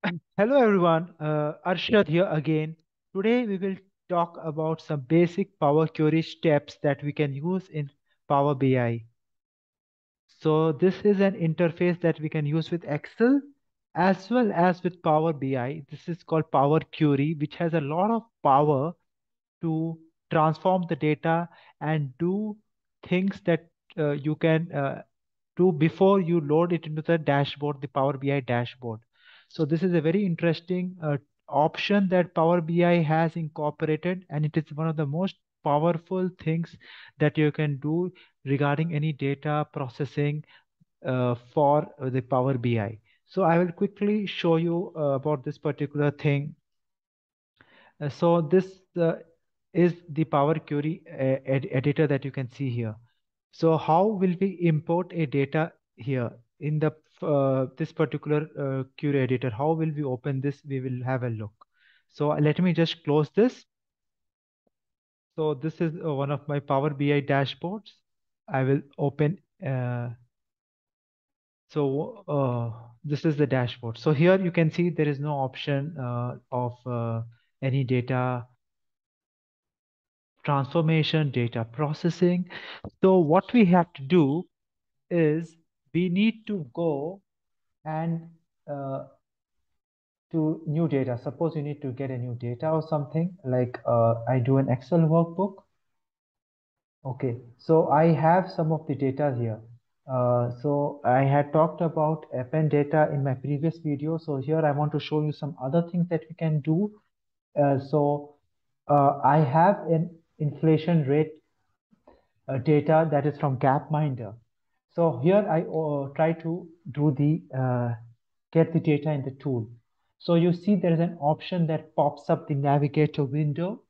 Hello everyone, Arshad here again. Today we will talk about some basic Power Query steps that we can use in Power BI. So this is an interface that we can use with Excel as well as with Power BI. This is called Power Query, which has a lot of power to transform the data and do things that you can do before you load it into the dashboard, the Power BI dashboard. So this is a very interesting option that Power BI has incorporated, and it is one of the most powerful things that you can do regarding any data processing for the Power BI. So I will quickly show you about this particular thing. So this is the Power Query editor that you can see here. So how will we import a data here in the this particular query editor? How will we open this? We will have a look. So let me just close this. So this is one of my Power BI dashboards. I will open. This is the dashboard. So here you can see there is no option of any data transformation, data processing. So what we have to do is we need to go and to new data. Suppose you need to get a new data or something like I do an Excel workbook. Okay, so I have some of the data here. So I had talked about append data in my previous video. So here I want to show you some other things that we can do. I have an inflation rate data that is from Gapminder. So here I try to do the get the data in the tool. So you see there is an option that pops up the navigator window.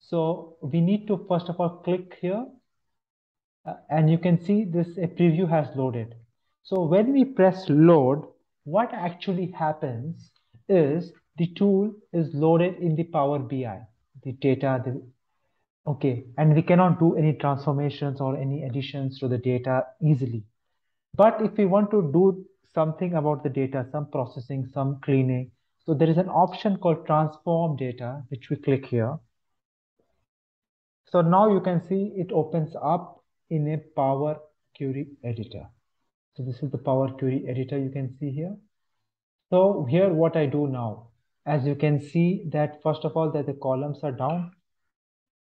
So we need to first of all click here and you can see this a preview has loaded. So when we press load, what actually happens is the tool is loaded in the Power BI, the data, okay, and we cannot do any transformations or any additions to the data easily. But if we want to do something about the data, some processing, some cleaning, so there is an option called transform data, which we click here. So now you can see it opens up in a Power Query editor. So this is the Power Query editor you can see here. So here what I do now, as you can see that first of all that the columns are down,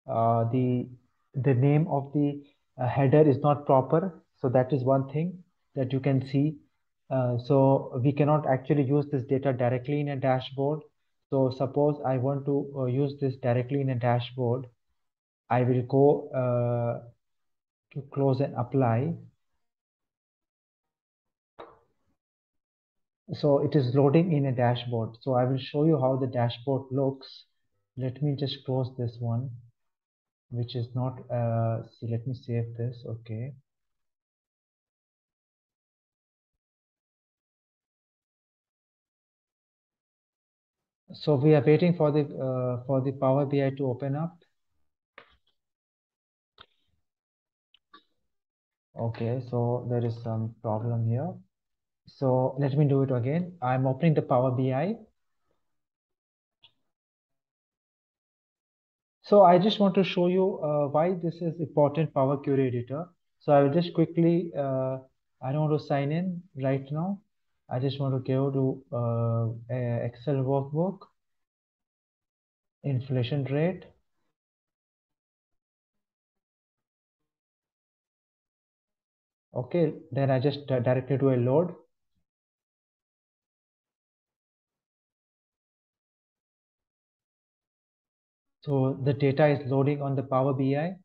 uh, the the name of the header is not proper, so that is one thing that you can see. So we cannot actually use this data directly in a dashboard. So suppose I want to use this directly in a dashboard, I will go to close and apply. So it is loading in a dashboard. So I will show you how the dashboard looks. Let me just close this one, which is not, see, let me save this. Okay. So we are waiting for the Power BI to open up. Okay, so there is some problem here. So let me do it again. I'm opening the Power BI. So I just want to show you why this is important Power Query Editor. So I will just quickly, I don't want to sign in right now. I just want to go to Excel workbook, inflation rate. Okay, then I just directly do a load. So the data is loading on the Power BI.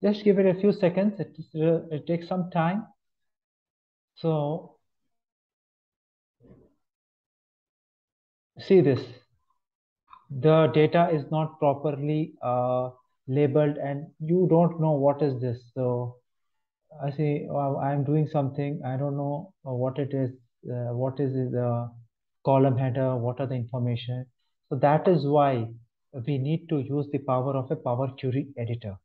Just give it a few seconds. It takes some time. So see this. The data is not properly labeled and you don't know what is this. So I say I'm doing something. I don't know what it is. What is the column header? What are the information? So that is why we need to use the power of a Power Query editor.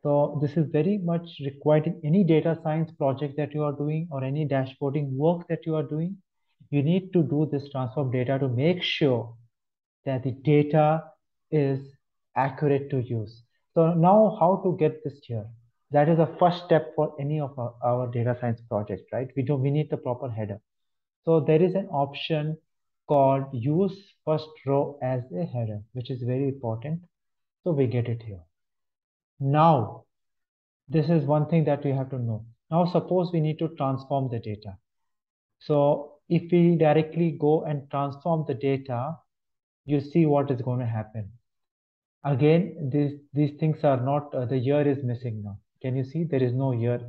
So this is very much required in any data science project that you are doing or any dashboarding work that you are doing. You need to do this transform data to make sure that the data is accurate to use. So now how to get this here? That is the first step for any of our data science project, right? We need the proper header. So there is an option called use first row as a header, which is very important. So we get it here. Now, this is one thing that we have to know. Now, suppose we need to transform the data. So if we directly go and transform the data, you see what is going to happen. Again, these things are not, the year is missing now. Can you see there is no year?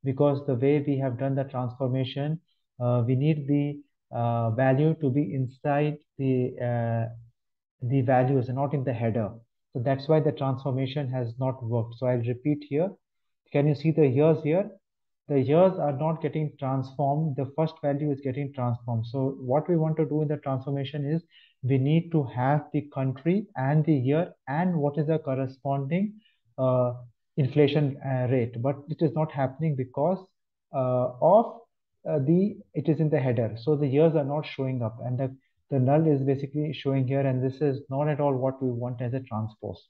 Because the way we have done the transformation, we need the value to be inside the values and not in the header. So that's why the transformation has not worked. So I'll repeat here. Can you see the years here? The years are not getting transformed. The first value is getting transformed. So what we want to do in the transformation is we need to have the country and the year and what is the corresponding inflation rate. But it is not happening because of it is in the header. So the years are not showing up and the null is basically showing here, and this is not at all what we want as a transpose.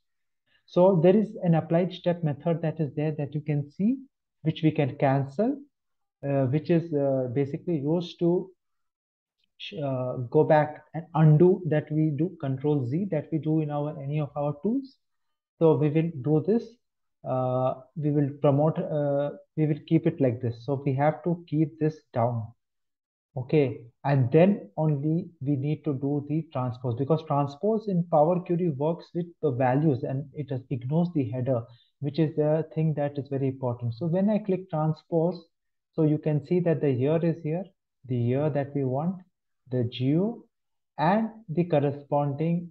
So there is an applied step method that is there that you can see, which we can cancel, which is basically used to go back and undo that we do Control Z that we do in any of our tools. So we will do this. We will promote. We will keep it like this. So we have to keep this down. Okay, and then only we need to do the transpose, because transpose in Power Query works with the values and it ignores the header, which is the thing that is very important. So when I click transpose, so you can see that the year is here, the year that we want, the geo, and the corresponding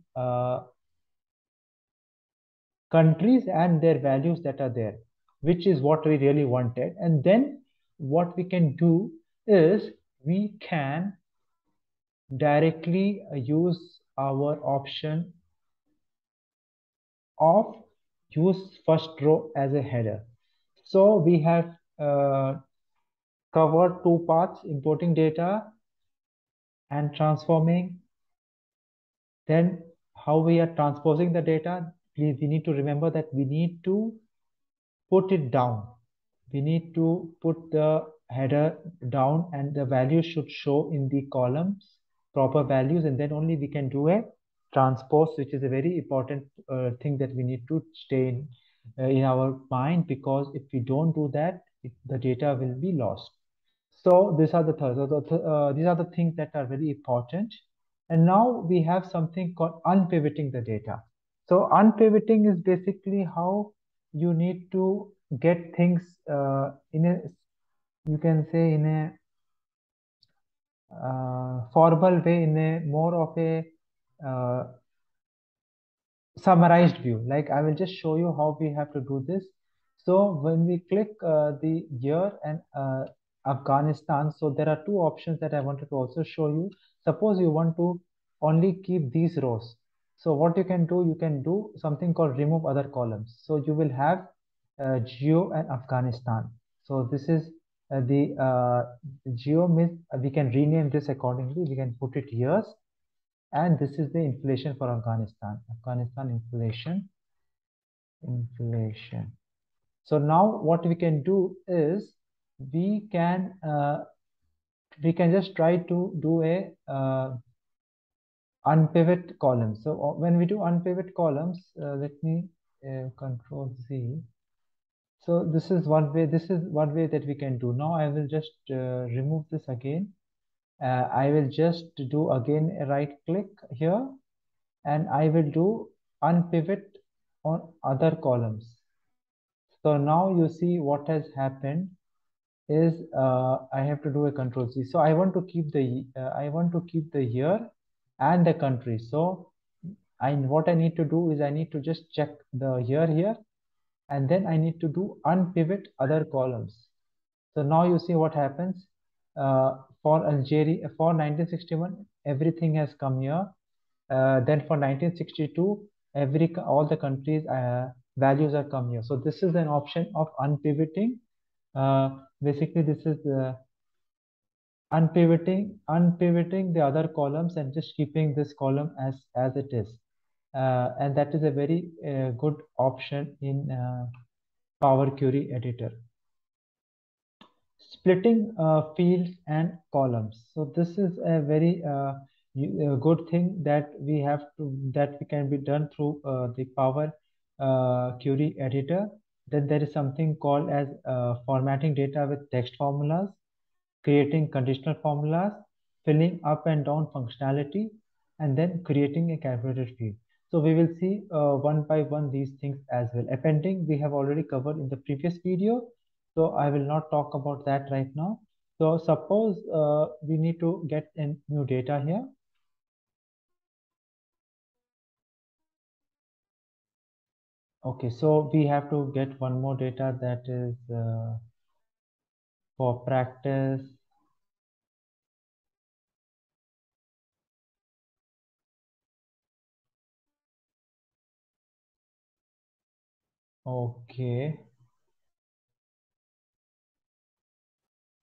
countries and their values that are there, which is what we really wanted. And then what we can do is we can directly use our option of use first row as a header. So we have covered two parts, importing data and transforming. Then how we are transposing the data. Please, we need to remember that we need to put it down. We need to put the header down and the values should show in the columns, proper values, and then only we can do a transpose, which is a very important thing that we need to stay in our mind, because if we don't do that, the data will be lost. So these are these are the things that are very important. And now we have something called unpivoting the data. So unpivoting is basically how you need to get things in a, you can say, in a formal way, in a more of a uh, summarized view. Like I will just show you how we have to do this. So when we click the year and Afghanistan, so there are two options that I wanted to also show you. Suppose you want to only keep these rows. So what you can do something called remove other columns. So you will have Geo and Afghanistan. So this is the Geo means we can rename this accordingly. We can put it years, and this is the inflation for Afghanistan. Afghanistan inflation. So now what we can do is we can just try to do a unpivot column. So when we do unpivot columns, let me Control Z. So this is one way. This is one way that we can do. Now I will just remove this again. I will just do again a right click here, and I will do unpivot on other columns. So now you see what has happened is I have to do a Control C. So I want to keep the year and the country. So what I need to do is I need to just check the year here, and then I need to do unpivot other columns. So now you see what happens. For Algeria, for 1961, everything has come here. Then for 1962, all the countries values are come here. So this is an option of unpivoting. Basically, this is unpivoting the other columns and just keeping this column as it is. And that is a very good option in Power Query editor. Splitting fields and columns. So this is a very good thing that we can be done through the Power Query editor. Then there is something called as formatting data with text formulas, creating conditional formulas, filling up and down functionality, and then creating a calculated field. So we will see one by one these things as well. Appending we have already covered in the previous video, so I will not talk about that right now. So suppose we need to get in new data here. Okay, so we have to get one more data, that is for practice. Okay.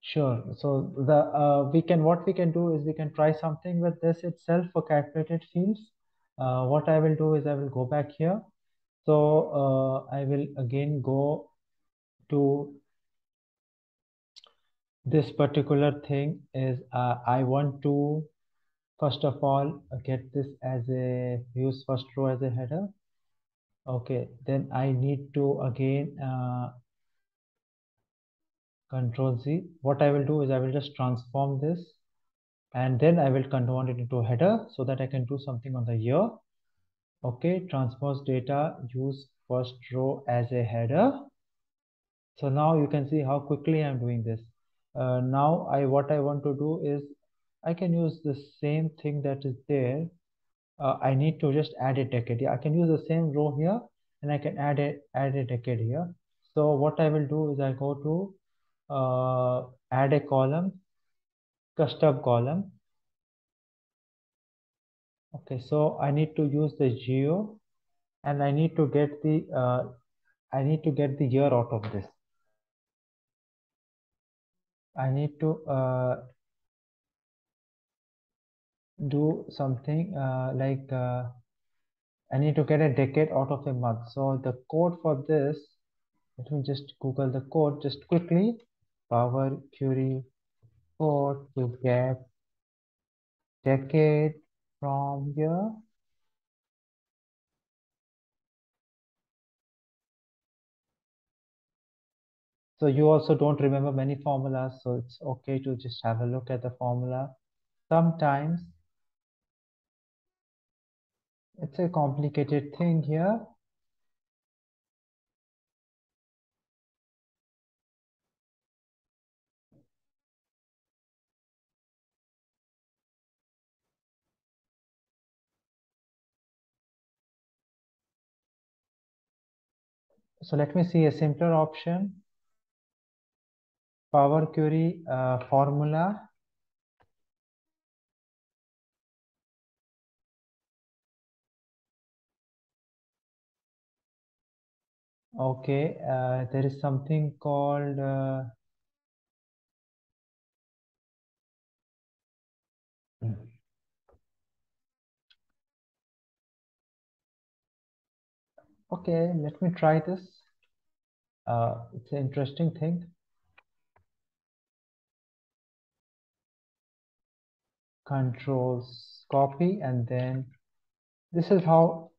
Sure. So what we can do is we can try something with this itself for calculated fields. What I will do is I will go back here. So I will again go to this particular thing is I want to first of all get this as a use first row as a header. Okay, then I need to again Control Z. What I will do is I will just transform this, and then I will convert it into a header so that I can do something on the year. Okay, transpose data, use first row as a header. So now you can see how quickly I'm doing this. Now what I want to do is I can use the same thing that is there. I need to just add a decade. Yeah, I can use the same row here and I can add a decade here. So what I will do is I go to add a column, custom column. Okay, so I need to use the geo and I need to get the year out of this. I need to do something like I need to get a decade out of a month. So the code for this, let me just Google the code just quickly. Power Query code to get decade from here. So you also don't remember many formulas, so it's okay to just have a look at the formula. Sometimes it's a complicated thing here. So let me see a simpler option. Power Query formula. Okay, there is something called okay, let me try this. It's an interesting thing. Controls copy, and then this is how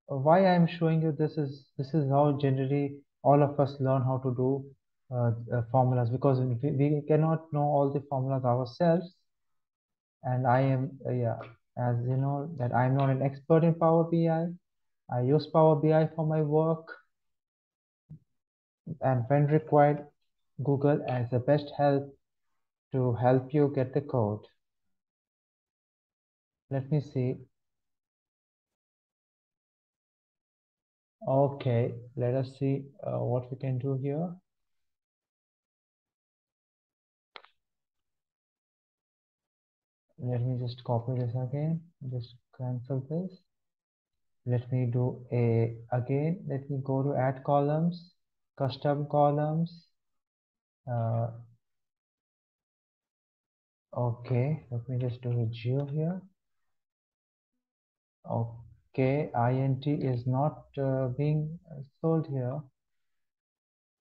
why I'm showing you this is how generally all of us learn how to do formulas, because we cannot know all the formulas ourselves. And I am yeah, as you know that I'm not an expert in Power BI. I use Power BI for my work, and when required, Google as the best help to help you get the code. Let me see. Okay, let us see what we can do here. Let me just copy this again, just cancel this. Let me do again, let me go to add columns, custom columns. Okay, let me just do a geo here. Okay, int is not being sold here.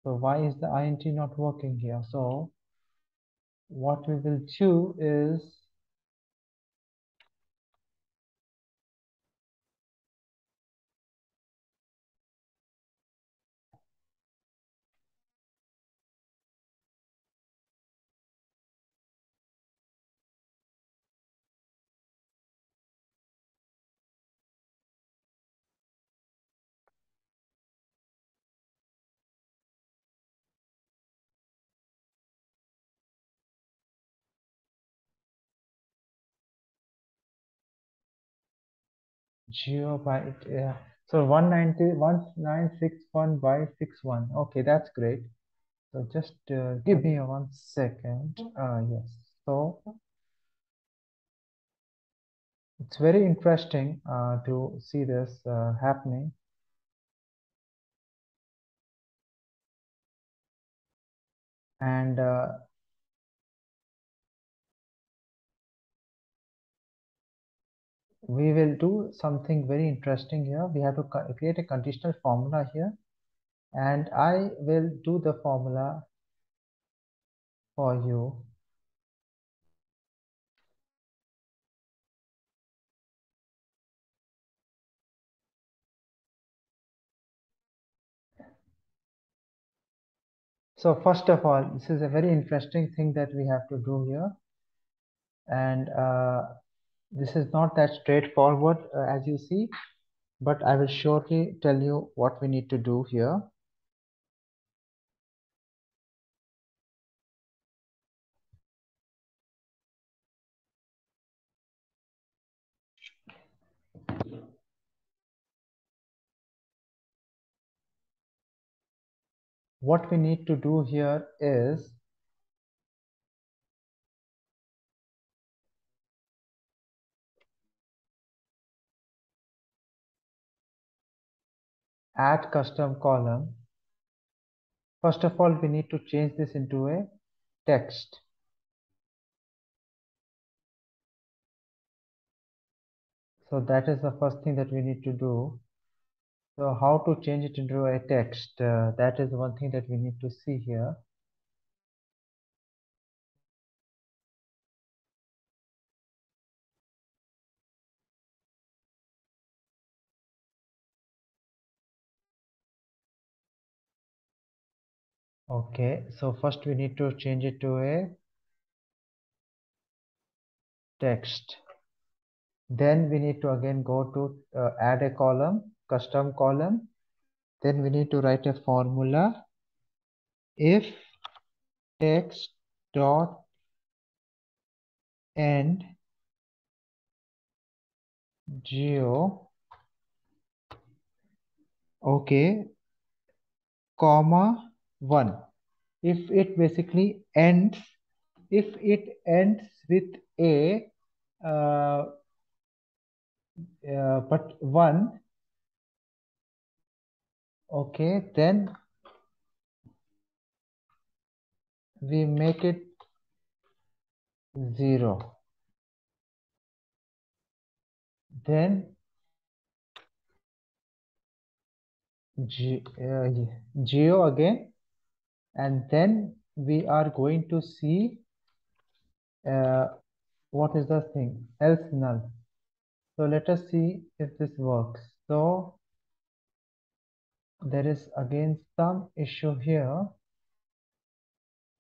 So why is the int not working here? So what we will do is geo by so 190.1961 by 61. Okay, that's great. So just give me a 1 second. Yes. So it's very interesting to see this happening. And we will do something very interesting here. We have to create a conditional formula here. And I will do the formula for you. So first of all, this is a very interesting thing that we have to do here. And this is not that straightforward as you see, but I will shortly tell you what we need to do here. What we need to do here is add custom column. First of all, we need to change this into a text. So that is the first thing that we need to do. So how to change it into a text? That is one thing that we need to see here. Okay, so first we need to change it to a text. Then we need to again go to add a column, custom column. Then we need to write a formula if text dot end geo, okay, comma 1. If it basically ends, if it ends with a but 1, okay, then we make it 0. Then geo again, and then we are going to see what is the thing else null. So let us see if this works. So there is again some issue here.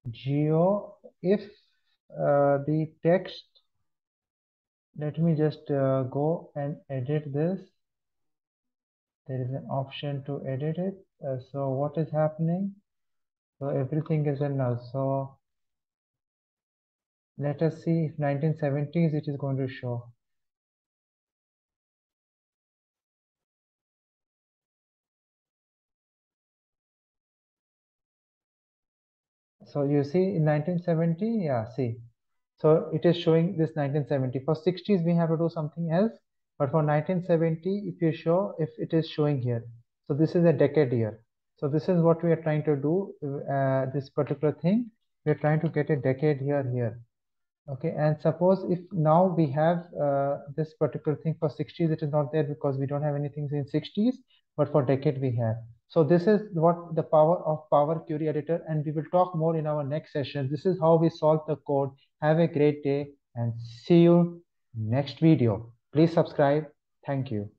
Geo if the text, let me just go and edit this. There is an option to edit it. So what is happening? So everything is a null. So let us see if 1970s it is going to show. So you see in 1970, yeah, see. So it is showing this 1970. For 60s, we have to do something else. But for 1970, if you show, if it is showing here, so this is a decade year. So this is what we are trying to do, this particular thing. We are trying to get a decade year here. Okay, and suppose if now we have this particular thing for 60s, it is not there because we don't have anything in 60s, but for decade we have. So this is what the power of Power Query Editor, and we will talk more in our next session. This is how we solve the code. Have a great day and see you next video. Please subscribe. Thank you.